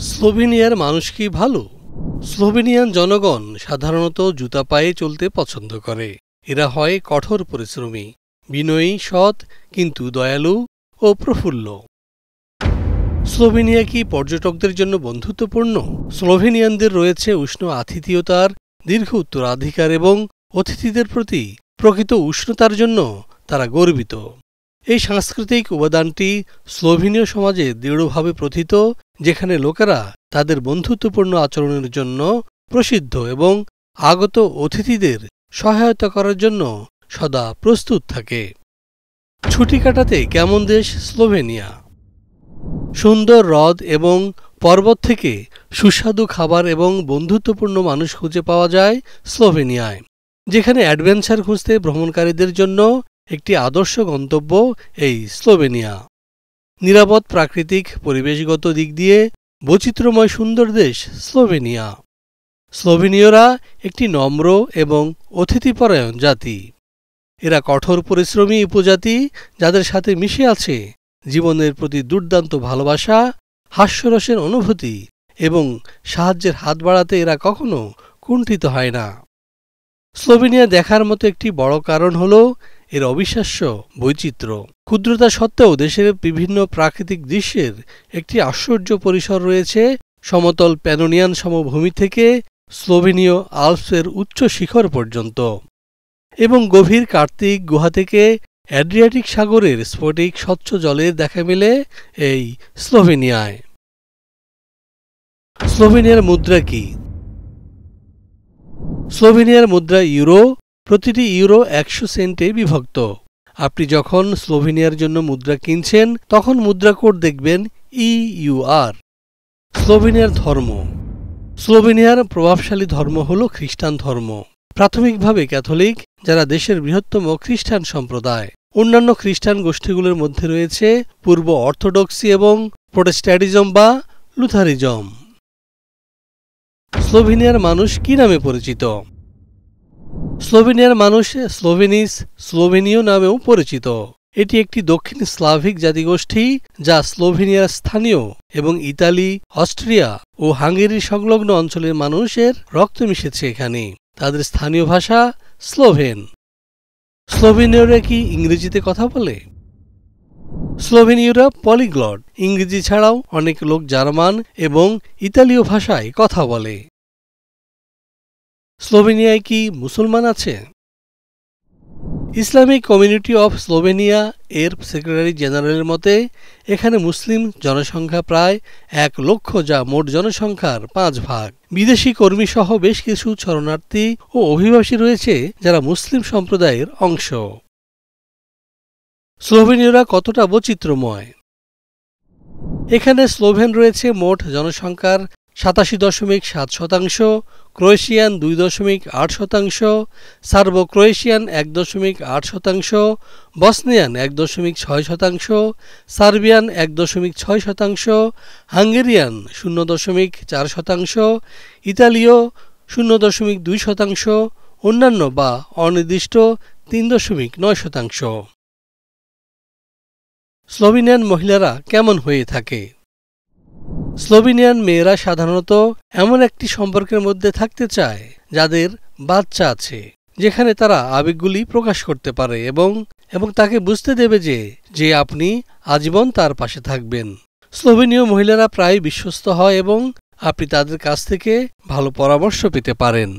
স্লোভেনিয়ার মানুষ কি ভালো? স্লোভেনিয়ান জনগণ সাধারণত জুতা পায়ে চলতে পছন্দ করে। এরা হয় কঠোর পরিশ্রমী, বিনয়ী, সৎ, কিন্তু দয়ালু ও প্রফুল্ল। স্লোভেনিয়া কি পর্যটকদের জন্য বন্ধুত্বপূর্ণ? স্লোভেনিয়ানদের রয়েছে উষ্ণ আতিথেয়তার দীর্ঘ উত্তরাধিকার এবং অতিথিদের প্রতি প্রকৃত উষ্ণতার জন্য তারা গর্বিত। এই সাংস্কৃতিক উপাদানটি স্লোভেনীয় সমাজে দৃঢ়ভাবে প্রথিত, যেখানে লোকেরা তাদের বন্ধুত্বপূর্ণ আচরণের জন্য প্রসিদ্ধ এবং আগত অতিথিদের সহায়তা করার জন্য সদা প্রস্তুত থাকে। ছুটি কাটাতে কেমন দেশ স্লোভেনিয়া? সুন্দর হ্রদ এবং পর্বত থেকে সুস্বাদু খাবার এবং বন্ধুত্বপূর্ণ মানুষ খুঁজে পাওয়া যায় স্লোভেনিয়ায়, যেখানে অ্যাডভেঞ্চার খুঁজতে ভ্রমণকারীদের জন্য একটি আদর্শ গন্তব্য এই স্লোভেনিয়া। নিরাপদ প্রাকৃতিক পরিবেশগত দিক দিয়ে বৈচিত্র্যময় সুন্দর দেশ স্লোভেনিয়া। স্লোভেনীয়রা একটি নম্র এবং অতিথিপরায়ণ জাতি। এরা কঠোর পরিশ্রমী উপজাতি, যাদের সাথে মিশে আছে জীবনের প্রতি দুর্দান্ত ভালোবাসা, হাস্যরসের অনুভূতি এবং সাহায্যের হাত বাড়াতে এরা কখনো কুণ্ঠিত হয় না। স্লোভেনিয়া দেখার মতো একটি বড় কারণ হল এর অবিশ্বাস্য বৈচিত্র্য। ক্ষুদ্রতা সত্ত্বেও দেশের বিভিন্ন প্রাকৃতিক দৃশ্যের একটি আশ্চর্য পরিসর রয়েছে, সমতল প্যানোনিয়ান সমভূমি থেকে স্লোভেনীয় আল্পসের উচ্চ শিখর পর্যন্ত, এবং গভীর কার্তিক গুহা থেকে অ্যাড্রিয়াটিক সাগরের স্ফটিক স্বচ্ছ জলের দেখা মেলে এই স্লোভেনিয়ায়। স্লোভেনিয়ার মুদ্রা কি? স্লোভেনিয়ার মুদ্রা ইউরো। প্রতিটি ইউরো 100 সেন্টে বিভক্ত। আপনি যখন স্লোভেনিয়ার জন্য মুদ্রা কিনছেন, তখন মুদ্রা কোড দেখবেন EUR। স্লোভেনিয়ার ধর্ম। স্লোভেনিয়ার প্রভাবশালী ধর্ম হল খ্রিস্টান ধর্ম, প্রাথমিকভাবে ক্যাথলিক, যারা দেশের বৃহত্তম খ্রিস্টান সম্প্রদায়। অন্যান্য খ্রিস্টান গোষ্ঠীগুলোর মধ্যে রয়েছে পূর্ব অর্থোডক্সি এবং প্রোটেস্ট্যান্টিজম বা লুথারিজম। স্লোভেনিয়ার মানুষ কি নামে পরিচিত? স্লোভেনিয়ার মানুষ স্লোভেনিস, স্লোভেনীয় নামেও পরিচিত। এটি একটি দক্ষিণ স্লাভিক জাতিগোষ্ঠী যা স্লোভেনিয়ার স্থানীয় এবং ইতালি, অস্ট্রিয়া ও হাঙ্গেরি সংলগ্ন অঞ্চলের মানুষের রক্ত মিশেছে এখানে। তাদের স্থানীয় ভাষা স্লোভেন। স্লোভেনীয়রা কি ইংরেজিতে কথা বলে? স্লোভেনীয়রা পলিগ্লট। ইংরেজি ছাড়াও অনেক লোক জার্মান এবং ইতালীয় ভাষায় কথা বলে। স্লোভেনিয়ায় কি মুসলমান আছে? ইসলামিক কমিউনিটি অফ স্লোভেনিয়া এর সেক্রেটারি জেনারেলের মতে এখানে মুসলিম জনসংখ্যা প্রায় 1 লক্ষ, যা মোট জনসংখ্যার 5 ভাগ। বিদেশি কর্মী সহ বেশ কিছু শরণার্থী ও অভিবাসী রয়েছে যারা মুসলিম সম্প্রদায়ের অংশ। স্লোভেনীয়রা কতটা বৈচিত্র্যময়? এখানে স্লোভেন রয়েছে মোট জনসংখ্যার 87.7%, Croatian 2.8%, servo Croatian 1.8%, Bosnian 1.6%, Serbian 1.6%, Hungarian 0.4%, ইতালীয় 0.2%, অন্যান্য বা অনির্দিষ্ট 3.9%। স্লোভেনিয়ান মহিলারা কেমন হয়ে থাকে? স্লোভেনিয়ান মেয়েরা সাধারণত এমন একটি সম্পর্কের মধ্যে থাকতে চায় যাদের বাচ্চা আছে, যেখানে তারা আবেগগুলি প্রকাশ করতে পারে এবং তাকে বুঝতে দেবে যে আপনি আজীবন তার পাশে থাকবেন। স্লোভেনীয় মহিলারা প্রায় বিশ্বস্ত হয় এবং আপনি তাদের কাছ থেকে ভালো পরামর্শ পেতে পারেন।